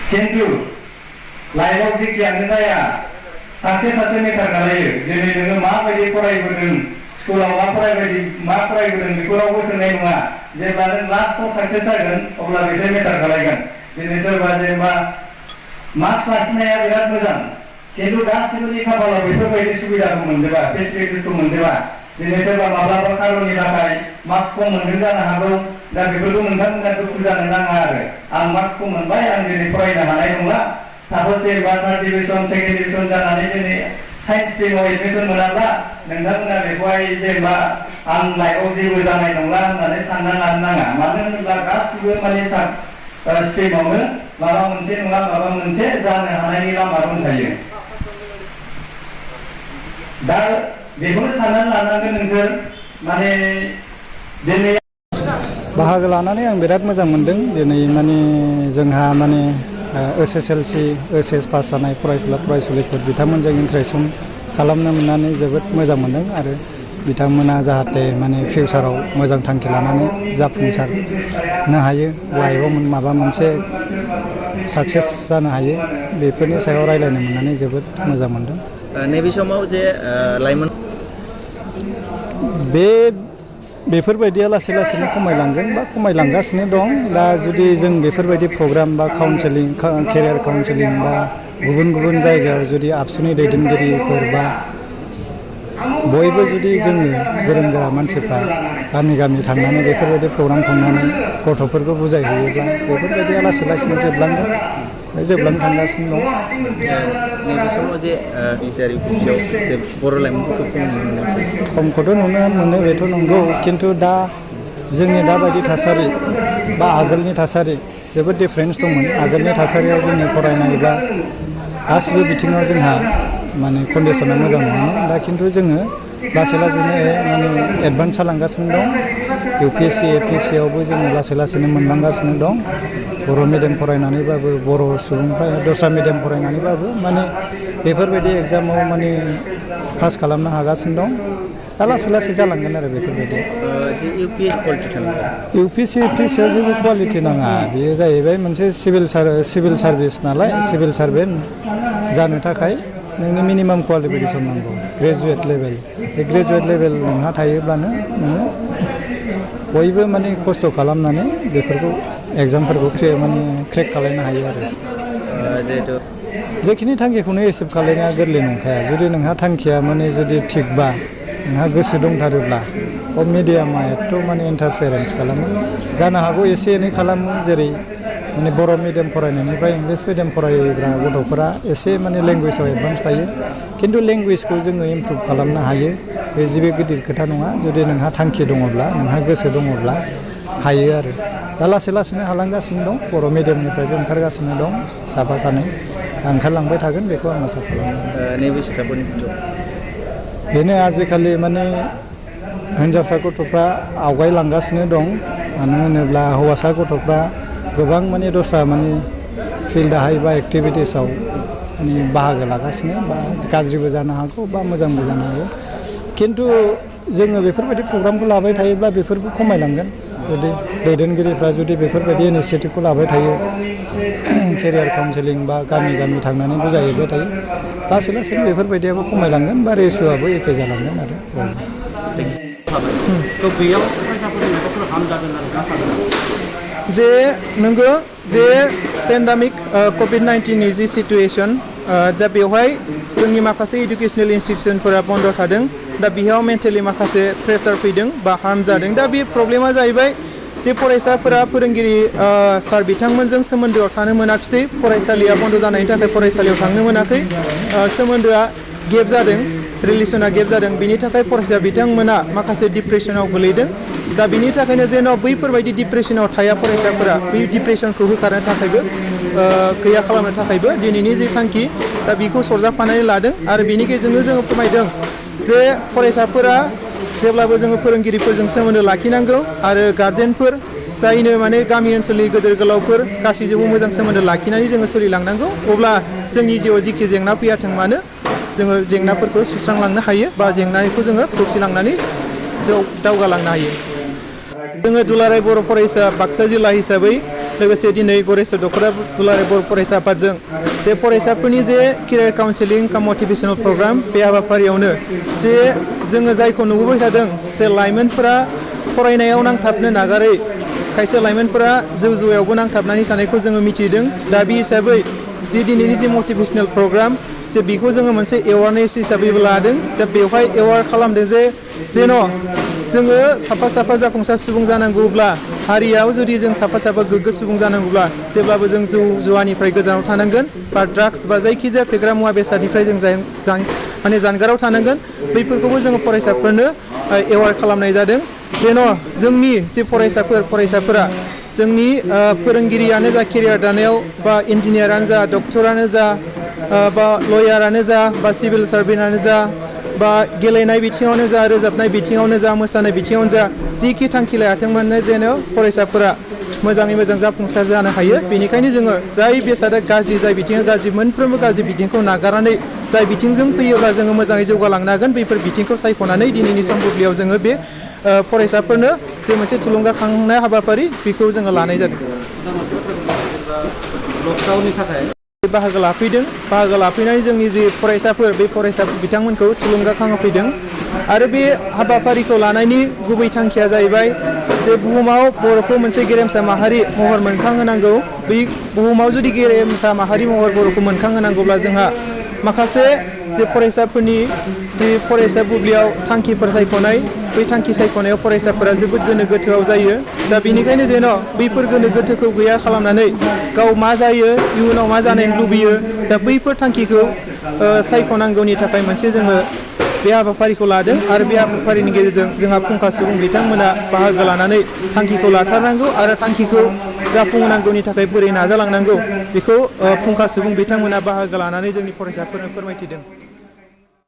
किन्तु लाइफआव जेखियानो जाया सासे मेटार खालायो दिनै नोङो माबायदि फरायबोदों स्कुलाव मा फरायबोदों बेखौ रावबो सोंनाय नङा जेब्ला नों लास्टआव साक्सेस जागोन अब्ला बेसोर मेटार खालायगोन दिनै सोरबा जेनेबा मार्क्स लाखिनाया बिराद मोजां किन्तु गासिबोनि खाफालाव बेफोरबायदि सुबिदाखौ मोनजोबा फेसिलिटिसखौ मोनजोबा दिनै सोरबा माब्लाबा खारननि थाखाय मार्क्स खम मोनदों जानो हागौ दा बेफोरखौ नोंथांमोना दुखु जानो नाङा आरो आं मार्क्स खम मोनबाय आं दिनै फरायनो हानाय नंला साप'ज जेनेबा थार्ड डिभिजन सेकेन्ड डिभिजन जानानै दिनै साइन्स स्ट्रिमाव एडमिसन मोनाब्ला नोंथांमोना बेखौहाय जेनेबा आं लाइफआव जेबो जानाय नंला होननानै सानना लानो नाङा मानो होनोब्ला गासिबो माने स्ट्रिमावनो माबा मोनसे नङा माबा मोनसे जानो हानायनि लामा दंखायो दा बेखौनो साननानै लानांगोन नोंसोर माने दिनै बाहागो लानानै आं बिराद मोजां मोनदों दिनै माने जोंहा माने SSLC HS पास जानाय फरायसुला फरायसुलिफोर बिथांमोनजों इन्टारेक्सन खालामनो मोननानै जोबोद मोजां मोनदों आरो बिथांमोना जाहाथे माने फिउचाराव मोजां थांखि लानानै जाफुंसारनो हायो लाइफआव माबा मोनसे साक्सेस जानो हायो बेफोरनि सायाव रायलायनो मोननानै जोबोद मोजां मोनदों नैबे समाव जे लाइमोन बेफोरबायदिया लासै लासैनो खमायलांगोन बा खमायलांगासिनो दं दा जुदि जों बेफोरबायदि प्रग्राम बा काउन्सेलिं केरियार काउन्सेलिं बा गुबुन जायगायाव जुदि आबसुनि दैदेनगिरिफोर बा बयबो जुदि जोङो गोरों गोरा मानसिफ्रा गामि थांनानै बेफोरबायदि प्रग्राम खुंनानै गथ'फोरखौ बुजायहैयोब्ला बेफोरबायदिया लासै लासैनो जोबलांगोन जोबलांनो थांगासिनो दं नैबे समाव जे बिसारि खुसियाव जे बर' लाइमोनफोरखौ खमखौथ' नुनो मोनो बेथ' नंगौ खिन्थु दा जोंनि दाबायदि थासारि बा आगोलनि थासारि जोबोद डिफारेन्स दंमोन आगोलनि थासारियाव जोंनि फरायनाय बा गासिबो बिथिङाव जोंहा माने कन्डिसना मोजां नङामोन दा खिन्थु जोङो लासै लासैनो माने एडभान्स जालांगासिनो दं UPSC APSC आवबो जोङो लासै लासैनो मोनलांगासिनो दं बर' मिडियाम फरायनानैबाबो बर' सुबुंफ्रा दस्रा मिडियाम फरायनानैबाबो माने बेफोरबायदि एग्जामाव माने पास खालामनो हागासिनो दं दा लासै लासै जालांगोन आरो बेफोरबायदि UPSC APSC आव जेबो कुवालिटि नाङा बेयो जाहैबाय मोनसे सिभिल सार्भिस नालाय सिभिल सार्भेन्ट जानो थाखाय नोंनि मिनिमाम क्वालिफिकेसन नांगौ ग्रेजुवेट लेभेल बे ग्रेजुवेट लेभेल नोंहा थायोब्लानो नोङो बयबो माने खस्थ' खालामनानै बेफोरखौ एग्जामफोरखौ क्रेक खालामनो हायो आरो जिहेतु जेखिनि थांखिखौनो एचिभ खालामनाया गोरलै नंखाया जुदि नोंहा थांखिया माने जुदि थिगबा नोंहा गोसो दंथारोब्ला मिडियामा एथ' माने इन्टारफेरेन्स खालामो जानो हागौ एसे एनै खालामो जेरै माने बर' मिडियाम फरायनायनिफ्राय इंलिस मिडियाम फरायग्रा गथ'फोरा एसे माने लेंगुवेजाव एडभान्स थायो खिन्थु लेंगुवेजखौ जोङो इमप्रुभ खालामनो हायो बे जेबो गिदिर खोथा नङा जुदि नोंहा थांखि दङब्ला नोंहा गोसो दङब्ला हायो आरो दा लासै लासैनो हालांगासिनो दं बर' मिडियामनिफ्रायबो ओंखारगासिनो दं साफा सानै ओंखारलांबाय थागोन बेखौ आं आसा खालामो नैबे फिसाफोरनि बेनो आजिखालि माने हिन्जावसा गथ'फ्रा आवगायलांगासिनो दं मानो होनोब्ला हौवासा गथ'फ्रा गोबां माने दस्रा माने फिल्डआहाय बा एक्टिभिटिसाव माने बाहागो लागासिनो बा गाज्रिबो जानो हागौ बा मोजांबो जानो हागौ खिन्थु जोङो बेफोरबायदि प्रग्रामखौ लाबाय थायोब्ला बेफोरबो खमायलांगोन जुदि दैदेनगिरिफ्रा जुदि बेफोरबायदि इनिसियेटिभखौ लाबाय थायो केरियार काउन्सेलिं बा गामि थांनानै बुजायहैबाय थायो लासै लासैनो बेफोरबायदियाबो खमायलांगोन बा रेसुआबो एखे जालांगोन आरो जे नंगौ जे पेन्डामिक COVID-19नि जि सिटुएसन दा बेवहाय जोंनि माखासे इडुकेसनेल इन्स्टिटिउसनफोरा बन्द थादों दा बेयाव मेन्टेलि माखासे प्रेसार फैदों बा हार्म जादों दा बे प्रब्लेमा जाहैबाय जे फरायसाफोरा फोरोंगिरि सार बिथांमोनजों सोमोन्दोआव थानो मोनाखिसै फरायसालिया बन्द जानायनि थाखाय फरायसालियाव थांनो मोनाखै सोमोन्दोआ गेप जादों रिलेसना गेप जादों बिनि थाखाय फरायसा बिथांमोना माखासे डिप्रेसनाव गोलैदों दा बिनि थाखायनो जेन' बैफोरबायदि डिप्रेसनाव थाया फरायसाफोरा बै डिप्रेसनखौ होखारनो थाखायबो गैया खालामनो थाखायबो दिनैनि जे थांखि दा बेखौ सरजाबफानानै लादों आरो बिनि गेजेरजोंनो जोङो फोरमायदों जे फरायसाफोरा जेब्लाबो जोङो फोरोंगिरिफोरजों सोमोन्दो लाखिनांगौ आरो गार्जेनफोर जायनो माने गामि ओनसोलनि गेदेर गोलावफोर गासैजोंबो मोजां सोमोन्दो लाखिनानै जोङो सोलिलांनांगौ अब्ला जोंनि जिउआव जिखि जेंना फैयाथों मानो जोङो जेंनाफोरखौ सुस्रांलांनो हायो बा जेंनाखौ जोङो सौसिलांनानै दावगालांनो हायो जोङो दुलाराय बर' फरायसा बाक्सा जिल्ला हिसाबै लोगोसे दिनै गरेस्वर दख'रा दुलाराय बर' फरायसा आफादजों बे फरायसाफोरनि जे केरियार काउन्सिलिं काम मटिभेशनेल प्रग्राम बे हाबाफारियावनो जे जोङो जायखौ नुबोबाय थादों जे लाइमोनफोरा फरायनायाव नांथाबनो नागारै खायसे लाइमोनफोरा जौ जुवायावबो नांथाबनानै थानायखौ जोङो मिथिदों दा बे हिसाबै दिनैनि जे मटिभेशनेल प्रग्राम जे बेखौ जोङो मोनसे एवारनेस हिसाबैबो लादों दा बेवहाय एवार खालामदों जे जेन' जोङो साफा साफा जाफुंसार सुबुं जानांगौब्ला हारियाव जुदि जों साफा साफा गोग्गो सुबुं जानांगौब्ला जेब्लाबो जों जौ जुवानिफ्राय गोजानाव थानांगोन बा ड्राग्स बा जायखिजाया फेग्रा मुवा बेसादनिफ्राय जों माने जानगाराव थानांगोन बैफोरखौबो जोङो फरायसाफोरनो एवार खालामनाय जादों जेन' जोंनि जे फरायसाफोरा जोंनि फोरोंगिरियानो जा केरियार दानायाव बा इन्जिनियारानो जा डक्टरानो जा बा लयारानो जा बा सिभिल सार्भेन्टआनो जा बा गेलेनाय बिथिङावनो जा रोजाबनाय बिथिङावनो जा मोसानाय बिथिङावनो जा जिखि थांखि लायाथों मानो जेन' फरायसाफोरा मोजाङै मोजां जाफुंसार जानो हायो बेनिखायनो जोङो जाय बेसादा गाज्रि जाय बिथिङा गाज्रि मोनफ्रोमबो गाज्रि बिथिंखौ नागारनानै जाय बिथिंजों फैयोब्ला जोङो मोजाङै जौगालांनो हागोन बैफोर बिथिंखौ सायख'नानै दिनैनि सम बुब्लियाव जोङो बे फरायसाफोरनो बे मोनसे थुलुंगाखांनाय हाबाफारि बेखौ जोङो लानाय जादों बाहागो लाफैनानै जोंनि जे फरायसाफोर बे फरायसा बिथांमोनखौ थुलुंगाखां होफैदों आरो बे हाबाफारिखौ लानायनि गुबै थांखिया जाहैबाय जे बुहुमाव बर'खौ मोनसे गेरेमसा माहारि महर मोनखांहोनांगौ बै बुहुमाव जुदि गेरेमसा माहारि महर बर'खौ मोनखांहोनांगौब्ला जोंहा माखासे जे फरायसाफोरनि जे फरायसा बुब्लियाव थांखिफोर सायख'नाय बै थांखि सायख'नायाव फरायसाफोरा जोबोद गोनो गोथोआव जायो दा बेनिखायनो जेन' बैफोर गोनो गोथोखौ गैया खालामनानै गाव मा जायो इयुनाव मा जानो लुबैयो दा बैफोर थांखिखौ सायख'नांगौनि थाखाय मोनसे जोङो बे हाबाफारिखौ लादों आरो बे हाबाफारिनि गेजेरजों जोंहा फुंखा सुबुं बिथांमोना बाहागो लानानै थांखिखौ लाथारनांगौ आरो थांखिखौ जाफुंहोनांगौनि थाखाय बोरै नाजालांनांगौ बेखौ फुंखा सुबुं बिथांमोना बाहागो लानानै जोंनि फरायसाफोरनो फोरमायथिदों